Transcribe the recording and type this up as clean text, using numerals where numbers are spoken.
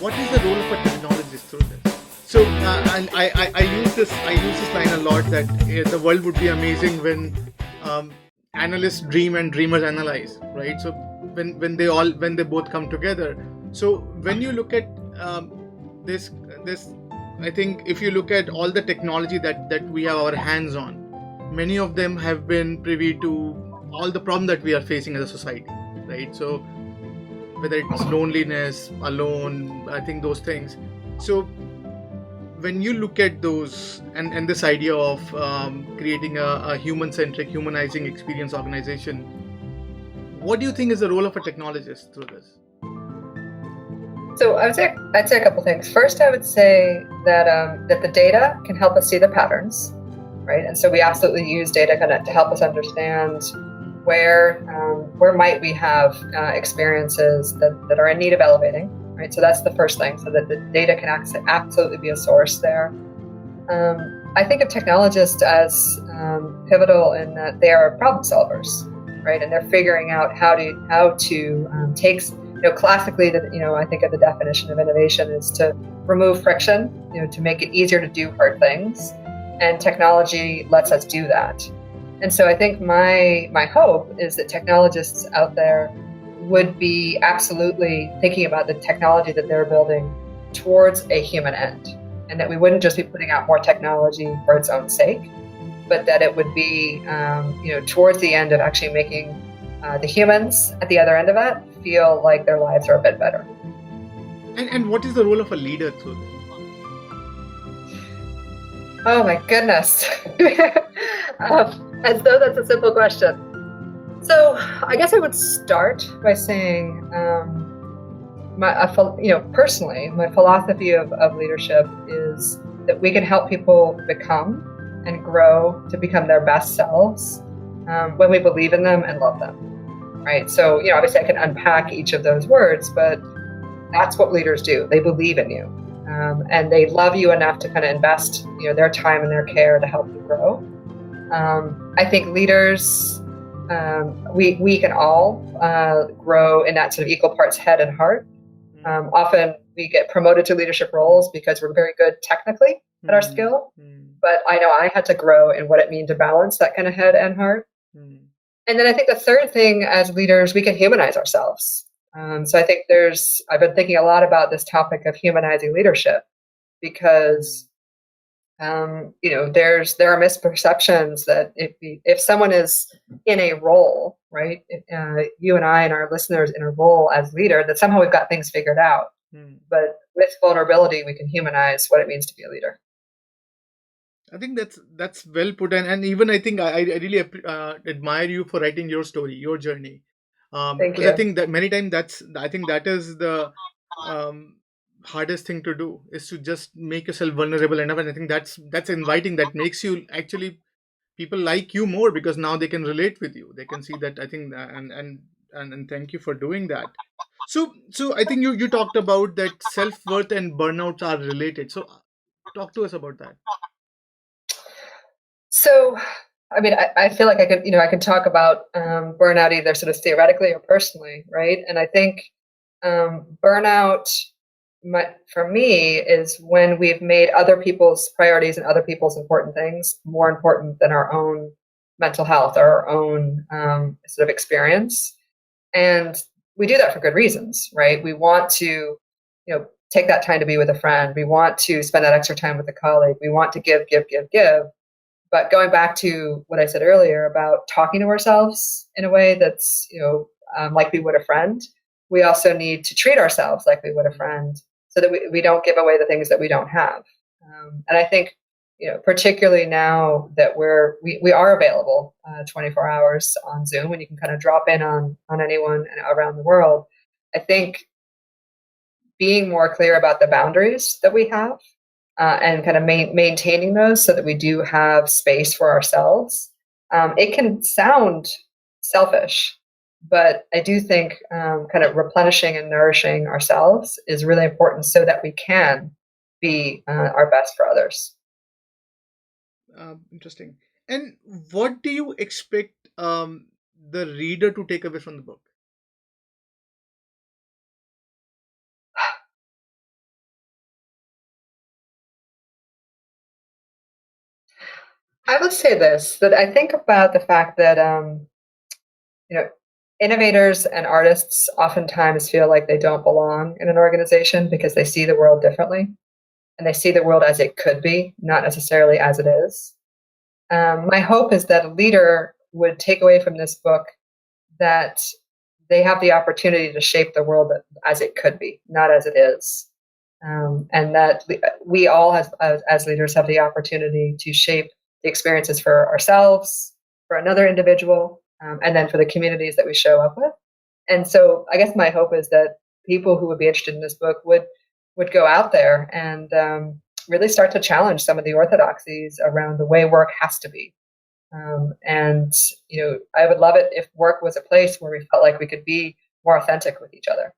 what is the role of a technologist through this? So, and I use this line a lot that the world would be amazing when analysts dream and dreamers analyze, right? So when they both come together. So when you look at this, I think if you look at all the technology that we have our hands on, many of them have been privy to all the problem that we are facing as a society, right? So whether it's loneliness, alone, I think those things. So when you look at those and this idea of creating a human-centric, humanizing experience organization, what do you think is the role of a technologist through this? So I'd say a couple things. First, I would say that the data can help us see the patterns, right? And so we absolutely use data kind of to help us understand where might we have experiences that are in need of elevating, right? So that's the first thing. So that the data can absolutely be a source there. I think of technologists as pivotal in that they are problem solvers, right? And they're figuring out how to take. Classically, I think of the definition of innovation is to remove friction, to make it easier to do hard things, and technology lets us do that. And so I think my hope is that technologists out there would be absolutely thinking about the technology that they're building towards a human end, and that we wouldn't just be putting out more technology for its own sake, but that it would be, towards the end of actually making the humans at the other end of that feel like their lives are a bit better. And what is the role of a leader through this? Oh my goodness. As though that's a simple question. So I guess I would start by saying, personally, my philosophy of leadership is that we can help people become and grow to become their best selves when we believe in them and love them. Right. So, obviously I can unpack each of those words, but that's what leaders do. They believe in you, and they love you enough to kind of invest, their time and their care to help you grow. I think leaders, we can all grow in that sort of equal parts head and heart. Often we get promoted to leadership roles because we're very good technically at our skill, but I know I had to grow in what it means to balance that kind of head and heart. And then I think the third thing as leaders, we can humanize ourselves. So I think I've been thinking a lot about this topic of humanizing leadership because, there are misperceptions that if someone is in a role, right, you and I and our listeners in a role as leader, that somehow we've got things figured out. But with vulnerability, we can humanize what it means to be a leader. I think that's well put, and even I think I really admire you for writing your story, your journey. Thank Because you. I think that many times that is the hardest thing to do, is to just make yourself vulnerable enough, and I think that's inviting. That makes you actually people like you more because now they can relate with you. They can see that. I think and thank you for doing that. So I think you talked about that self-worth and burnout are related. So talk to us about that. So, I feel like I can talk about burnout either sort of theoretically or personally, right? And I think burnout, for me, is when we've made other people's priorities and other people's important things more important than our own mental health or our own sort of experience. And we do that for good reasons, right? We want to, take that time to be with a friend. We want to spend that extra time with a colleague. We want to give. But going back to what I said earlier about talking to ourselves in a way that's, like we would a friend, we also need to treat ourselves like we would a friend so that we don't give away the things that we don't have. And I think, particularly now that we are available 24 hours on Zoom and you can kind of drop in on anyone around the world, I think being more clear about the boundaries that we have and kind of maintaining those so that we do have space for ourselves. It can sound selfish, but I do think kind of replenishing and nourishing ourselves is really important so that we can be our best for others. Interesting. And what do you expect the reader to take away from the book? I would say this, that I think about the fact that you know, innovators and artists oftentimes feel like they don't belong in an organization because they see the world differently and they see the world as it could be, not necessarily as it is. My hope is that a leader would take away from this book that they have the opportunity to shape the world as it could be, not as it is. And that we all, as leaders, have the opportunity to shape the experiences for ourselves, for another individual, and then for the communities that we show up with. And so, I guess my hope is that people who would be interested in this book would go out there and really start to challenge some of the orthodoxies around the way work has to be. And I would love it if work was a place where we felt like we could be more authentic with each other.